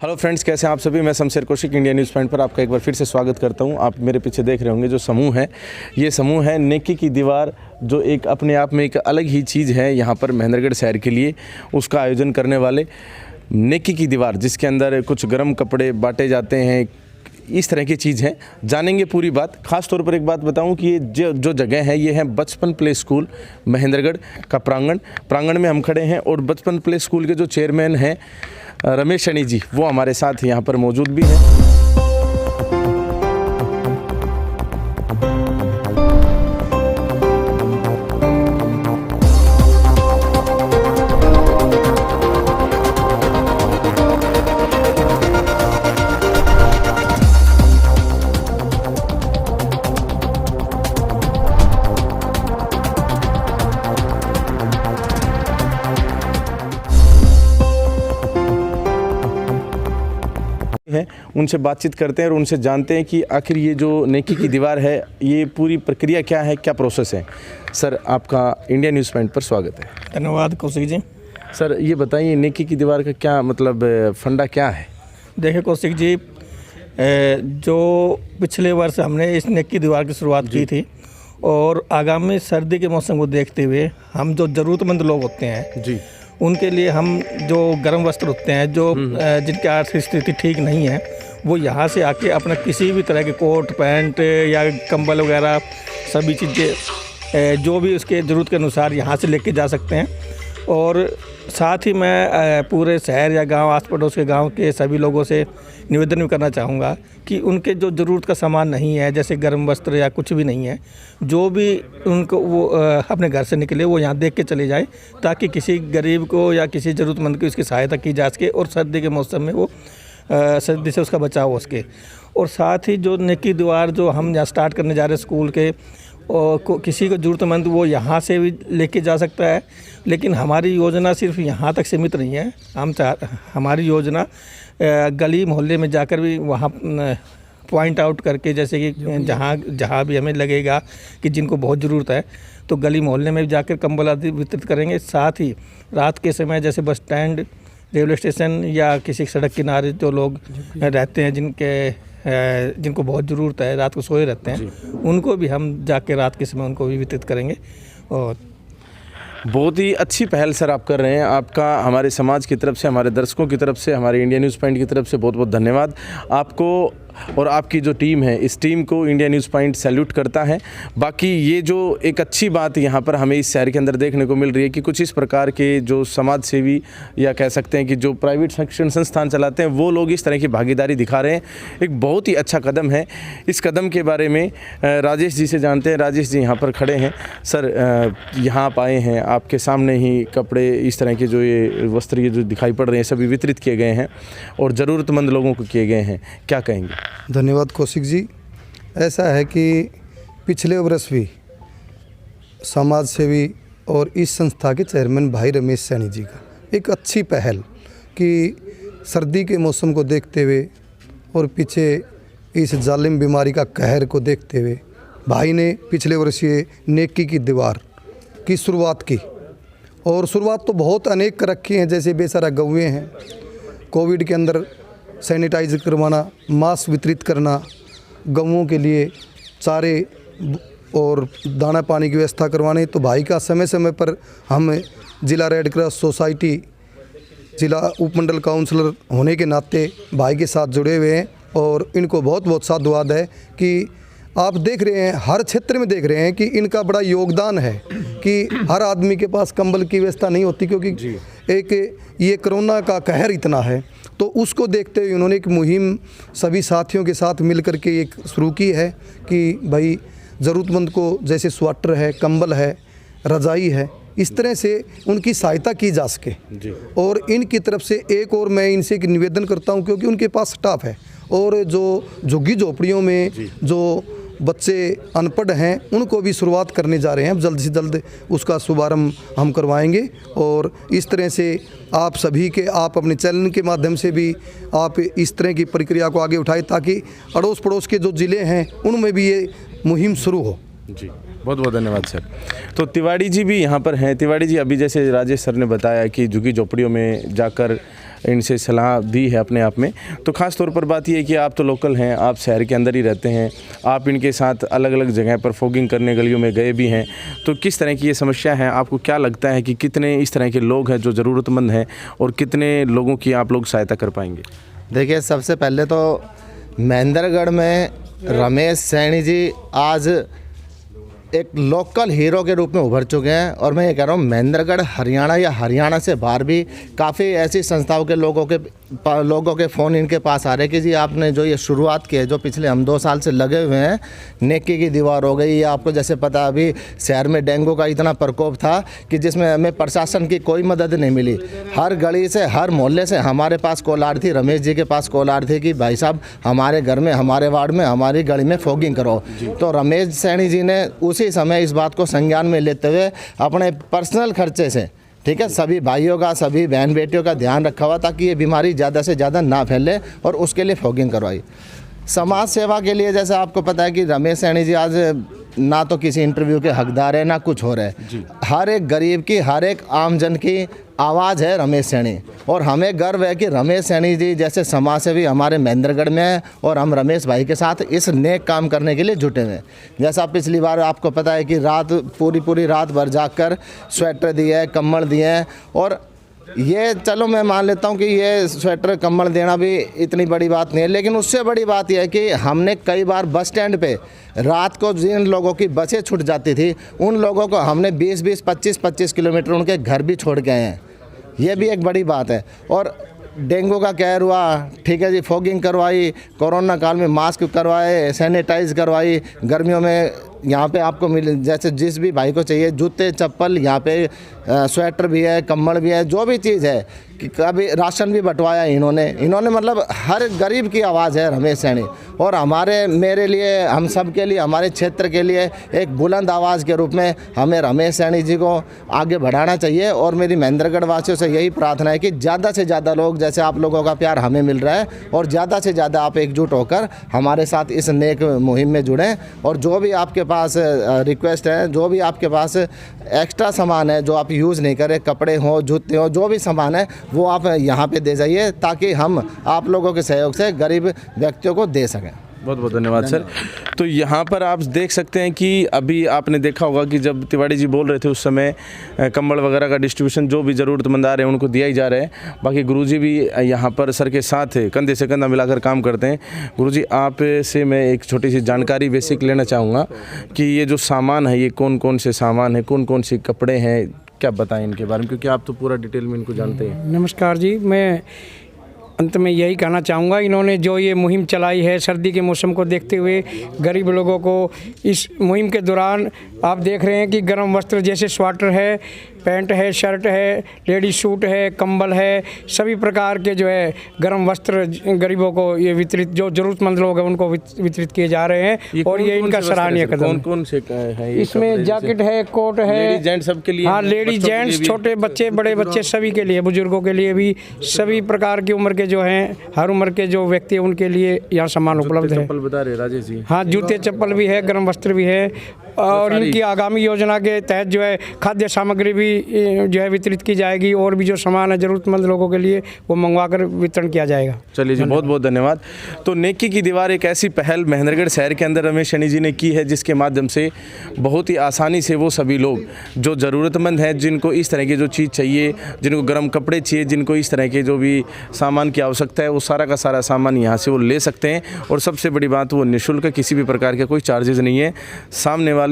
Hello friends, कैसे हैं आप सभी। मैं Shamsher Kaushik India news point पर आपका एक बार फिर से स्वागत करता हूं। आप मेरे पीछे देख रहे होंगे जो समूह है, ये समूह है नेकी की दीवार, जो एक अपने आप में एक अलग ही चीज़ है यहाँ पर महेंद्रगढ़ शहर के लिए। उसका आयोजन करने वाले नेकी की दीवार, जिसके अंदर कुछ गर्म कपड़े बांटे जाते हैं, इस तरह की चीज़ है। जानेंगे पूरी बात। ख़ास तौर पर एक बात बताऊं कि ये जो जगह है, ये है बचपन प्ले स्कूल महेंद्रगढ़ का प्रांगण में हम खड़े हैं। और बचपन प्ले स्कूल के जो चेयरमैन हैं रमेश शनी जी, वो हमारे साथ यहाँ पर मौजूद भी हैं। उनसे बातचीत करते हैं और उनसे जानते हैं कि आखिर ये जो नेकी की दीवार है, ये पूरी प्रक्रिया क्या है, क्या प्रोसेस है। सर, आपका इंडिया न्यूज़ पॉइंट पर स्वागत है। धन्यवाद कौशिक जी। सर, ये बताइए नेकी की दीवार का क्या मतलब, फंडा क्या है। देखिए कौशिक जी, जो पिछले वर्ष हमने इस नेकी की दीवार की शुरुआत की थी, और आगामी सर्दी के मौसम को देखते हुए हम जो ज़रूरतमंद लोग होते हैं जी, उनके लिए हम जो गर्म वस्त्र होते हैं, जो जिनकी आर्थिक स्थिति ठीक नहीं है, वो यहाँ से आके अपना किसी भी तरह के कोट पैंट या कंबल वगैरह सभी चीज़ें जो भी उसके ज़रूरत के अनुसार यहाँ से लेके जा सकते हैं। और साथ ही मैं पूरे शहर या गांव, आस पड़ोस के गांव के सभी लोगों से निवेदन भी करना चाहूँगा कि उनके जो ज़रूरत का सामान नहीं है, जैसे गर्म वस्त्र या कुछ भी नहीं है, जो भी उनको वो अपने घर से निकले वो यहाँ देख के चले जाए, ताकि किसी गरीब को या किसी ज़रूरतमंद को इसकी सहायता की जा सके और सर्दी के मौसम में वो सर्दी से उसका बचाव हो सके। और साथ ही जो नेकी दीवार जो हम यहाँ स्टार्ट करने जा रहे हैं स्कूल के, और किसी को ज़रूरतमंद वो यहाँ से भी लेके जा सकता है। लेकिन हमारी योजना सिर्फ यहाँ तक सीमित नहीं है। हमारी योजना गली मोहल्ले में जाकर भी वहाँ पॉइंट आउट करके, जैसे कि जहाँ भी हमें लगेगा कि जिनको बहुत ज़रूरत है, तो गली मोहल्ले में भी जाकर कंबल आदि वितरित करेंगे। साथ ही रात के समय जैसे बस स्टैंड, रेलवे स्टेशन या किसी सड़क किनारे जो लोग रहते हैं, जिनको बहुत ज़रूरत है, रात को सोए रहते हैं, उनको भी हम जाके रात के समय उनको भी वितरित करेंगे। और बहुत ही अच्छी पहल सर आप कर रहे हैं। आपका हमारे समाज की तरफ से, हमारे दर्शकों की तरफ से, हमारे इंडिया न्यूज़ पॉइंट की तरफ से बहुत बहुत धन्यवाद आपको। और आपकी जो टीम है, इस टीम को इंडिया न्यूज़ पॉइंट सैल्यूट करता है। बाकी ये जो एक अच्छी बात यहाँ पर हमें इस शहर के अंदर देखने को मिल रही है कि कुछ इस प्रकार के जो समाज सेवी या कह सकते हैं कि जो प्राइवेट शिक्षण संस्थान चलाते हैं, वो लोग इस तरह की भागीदारी दिखा रहे हैं। एक बहुत ही अच्छा कदम है। इस कदम के बारे में राजेश जी से जानते हैं। राजेश जी यहाँ पर खड़े हैं। सर, यहाँ आप आए हैं, आपके सामने ही कपड़े, इस तरह के जो ये वस्त्र ये जो दिखाई पड़ रहे हैं, सभी वितरित किए गए हैं और ज़रूरतमंद लोगों को किए गए हैं। क्या कहेंगे। धन्यवाद कौशिक जी। ऐसा है कि पिछले वर्ष भी समाज सेवी और इस संस्था के चेयरमैन भाई रमेश सैनी जी का एक अच्छी पहल कि सर्दी के मौसम को देखते हुए और पीछे इस जालिम बीमारी का कहर को देखते हुए भाई ने पिछले वर्ष ये नेकी की दीवार की शुरुआत की। और शुरुआत तो बहुत अनेक कर रखी हैं, जैसे बेसारा गौएँ हैं, कोविड के अंदर सैनिटाइज करवाना, मास्क वितरित करना, गौओं के लिए चारे और दाना पानी की व्यवस्था करवाने। तो भाई का समय समय पर हम जिला रेड क्रॉस सोसाइटी, जिला उपमंडल काउंसलर होने के नाते भाई के साथ जुड़े हुए हैं। और इनको बहुत बहुत साधुवाद है कि आप देख रहे हैं, हर क्षेत्र में देख रहे हैं कि इनका बड़ा योगदान है कि हर आदमी के पास कंबल की व्यवस्था नहीं होती, क्योंकि एक ये कोरोना का कहर इतना है। तो उसको देखते हुए उन्होंने एक मुहिम सभी साथियों के साथ मिलकर के एक शुरू की है कि भाई ज़रूरतमंद को जैसे स्वेटर है, कंबल है, रज़ाई है, इस तरह से उनकी सहायता की जा सके। और इनकी तरफ से एक और मैं इनसे एक निवेदन करता हूं, क्योंकि उनके पास स्टाफ है और जो झुग्गी झोपड़ियों में जो बच्चे अनपढ़ हैं, उनको भी शुरुआत करने जा रहे हैं। जल्द से जल्द उसका शुभारंभ हम करवाएंगे। और इस तरह से आप सभी के, आप अपने चैनल के माध्यम से भी आप इस तरह की प्रक्रिया को आगे उठाएं, ताकि अड़ोस पड़ोस के जो ज़िले हैं उनमें भी ये मुहिम शुरू हो। जी, बहुत बहुत धन्यवाद सर। तो तिवाड़ी जी भी यहाँ पर हैं। तिवाड़ी जी, अभी जैसे राजेश सर ने बताया कि झुग्गी झोपड़ियों में जाकर इनसे सलाह दी है अपने आप में। तो ख़ास तौर पर बात ये है कि आप तो लोकल हैं, आप शहर के अंदर ही रहते हैं, आप इनके साथ अलग अलग जगह पर फॉगिंग करने गलियों में गए भी हैं। तो किस तरह की ये समस्या है, आपको क्या लगता है कि कितने इस तरह के लोग हैं जो ज़रूरतमंद हैं और कितने लोगों की आप लोग सहायता कर पाएंगे? देखिए, सबसे पहले तो महेंद्रगढ़ में रमेश सैनी जी आज एक लोकल हीरो के रूप में उभर चुके हैं। और मैं ये कह रहा हूँ, महेंद्रगढ़ हरियाणा या हरियाणा से बाहर भी काफ़ी ऐसी संस्थाओं के लोगों के फ़ोन इनके पास आ रहे कि जी आपने जो ये शुरुआत की है, जो पिछले हम 2 साल से लगे हुए हैं, नेकी की दीवार हो गई। या आपको जैसे पता, अभी शहर में डेंगू का इतना प्रकोप था कि जिसमें हमें प्रशासन की कोई मदद नहीं मिली। हर गली से, हर मोहल्ले से हमारे पास कॉल आ रही थी, रमेश जी के पास कॉल आ रही थी कि भाई साहब हमारे घर में, हमारे वार्ड में, हमारी गली में फॉगिंग करो। तो रमेश सैनी जी ने उसी समय इस बात को संज्ञान में लेते हुए अपने पर्सनल खर्चे से, ठीक है, सभी भाइयों का, सभी बहन बेटियों का ध्यान रखा हुआ ताकि ये बीमारी ज़्यादा से ज़्यादा ना फैले, और उसके लिए फॉगिंग करवाई। समाज सेवा के लिए जैसे आपको पता है कि रमेश सैनी जी आज ना तो किसी इंटरव्यू के हकदार है, ना कुछ हो रहा है। हर एक गरीब की, हर एक आम जन की आवाज़ है रमेश सैनी। और हमें गर्व है कि रमेश सैनी जी जैसे समाज सेवी हमारे महेंद्रगढ़ में हैं, और हम रमेश भाई के साथ इस नेक काम करने के लिए जुटे हुए हैं। जैसा पिछली बार आपको पता है कि पूरी रात भर जाकर स्वेटर दिए हैं, कम्बल दिए हैं। और ये चलो मैं मान लेता हूँ कि ये स्वेटर कम्बल देना भी इतनी बड़ी बात नहीं है, लेकिन उससे बड़ी बात यह है कि हमने कई बार बस स्टैंड पे रात को जिन लोगों की बसें छूट जाती थी, उन लोगों को हमने 20-20, 25-25 किलोमीटर उनके घर भी छोड़ के आए हैं। ये भी एक बड़ी बात है। और डेंगू का कहर हुआ, ठीक है जी, फॉगिंग करवाई, कोरोना काल में मास्क करवाए, सैनिटाइज करवाई। गर्मियों में यहाँ पे आपको मिल, जैसे जिस भी भाई को चाहिए जूते चप्पल, यहाँ पे स्वेटर भी है, कम्बल भी है, जो भी चीज़ है, कि कभी राशन भी बंटवाया इन्होंने मतलब हर गरीब की आवाज़ है रमेश सैनी। और मेरे लिए, हम सब के लिए, हमारे क्षेत्र के लिए एक बुलंद आवाज़ के रूप में हमें रमेश सैनी जी को आगे बढ़ाना चाहिए। और मेरी महेंद्रगढ़ वासियों से यही प्रार्थना है कि ज़्यादा से ज़्यादा लोग, जैसे आप लोगों का प्यार हमें मिल रहा है, और ज़्यादा से ज़्यादा आप एकजुट होकर हमारे साथ इस नेक मुहिम में जुड़ें। और जो भी आपके पास रिक्वेस्ट है, जो भी आपके पास एक्स्ट्रा सामान है जो आप यूज़ नहीं करें, कपड़े हो, जूते हो, जो भी सामान है वो आप यहाँ पे दे जाइए, ताकि हम आप लोगों के सहयोग से गरीब व्यक्तियों को दे सकें। बहुत बहुत धन्यवाद सर। तो यहाँ पर आप देख सकते हैं कि अभी आपने देखा होगा कि जब तिवारी जी बोल रहे थे उस समय कंबल वगैरह का डिस्ट्रीब्यूशन जो भी ज़रूरतमंद आ रहे हैं उनको दिया ही जा रहा है। बाकी गुरुजी भी यहाँ पर सर के साथ कंधे से कंधा मिलाकर काम करते हैं। गुरुजी, आप से मैं एक छोटी सी जानकारी बेसिक लेना चाहूँगा कि ये जो सामान है, ये कौन कौन से सामान है, कौन कौन से कपड़े हैं, क्या बताएं इनके बारे में, क्योंकि आप तो पूरा डिटेल में इनको जानते हैं। नमस्कार जी, मैं अंत में यही कहना चाहूँगा, इन्होंने जो ये मुहिम चलाई है सर्दी के मौसम को देखते हुए गरीब लोगों को, इस मुहिम के दौरान आप देख रहे हैं कि गर्म वस्त्र जैसे स्वेटर है, पैंट है, शर्ट है, लेडीज सूट है, कंबल है, सभी प्रकार के जो है गर्म वस्त्र गरीबों को ये वितरित, जो ज़रूरतमंद लोग हैं उनको वितरित किए जा रहे हैं। और ये इनका सराहनीय कदम। कौन कौन से है? इसमें जैकेट है, कोट है, लेडीज जेंट्स सबके लिए। हाँ, लेडीज जेंट्स, छोटे बच्चे, बड़े बच्चे, सभी के लिए, बुजुर्गों के लिए भी, सभी प्रकार की उम्र के जो हैं, हर उम्र के जो व्यक्ति हैं उनके लिए यहाँ सामान उपलब्ध है। चप्पल बता रहे राजेश जी। हाँ, जूते चप्पल भी है, गर्म वस्त्र भी है। और इनकी आगामी योजना के तहत जो है खाद्य सामग्री भी जो है वितरित की जाएगी, और भी जो सामान है ज़रूरतमंद लोगों के लिए वो मंगवाकर वितरण किया जाएगा। चलिए जी, बहुत बहुत धन्यवाद। तो नेकी की दीवार एक ऐसी पहल महेंद्रगढ़ शहर के अंदर रमेश सैनी जी ने की है, जिसके माध्यम से बहुत ही आसानी से वो सभी लोग जो ज़रूरतमंद हैं, जिनको इस तरह की जो चीज़ चाहिए, जिनको गर्म कपड़े चाहिए, जिनको इस तरह के जो भी सामान की आवश्यकता है, वो सारा का सारा सामान यहाँ से वो ले सकते हैं। और सबसे बड़ी बात, वो निःशुल्क, किसी भी प्रकार के कोई चार्जेस नहीं है। सामने वाले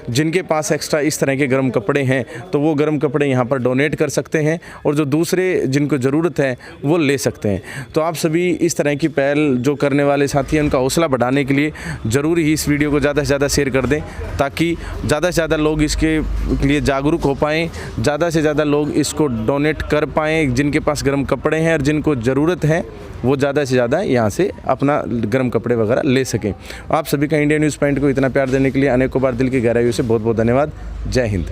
जिनके पास एक्स्ट्रा इस तरह के गर्म कपड़े हैं तो वो गर्म कपड़े यहाँ पर डोनेट कर सकते हैं, और जो दूसरे जिनको ज़रूरत है वो ले सकते हैं। तो आप सभी इस तरह की पहल जो करने वाले साथी हैं, उनका हौसला बढ़ाने के लिए ज़रूरी ही इस वीडियो को ज़्यादा से ज़्यादा शेयर कर दें, ताकि ज़्यादा से ज़्यादा लोग इसके लिए जागरूक हो पाएँ, ज़्यादा से ज़्यादा लोग इसको डोनेट कर पाएँ। जिनके पास गर्म कपड़े हैं और जिनको ज़रूरत है वो ज़्यादा से ज़्यादा यहाँ से अपना गर्म कपड़े वगैरह ले सकें। आप सभी का इंडिया न्यूज़ पॉइंट को इतना प्यार देने के लिए अनेकों बार दिल की गहराइयों से बहुत बहुत धन्यवाद। जय हिंद।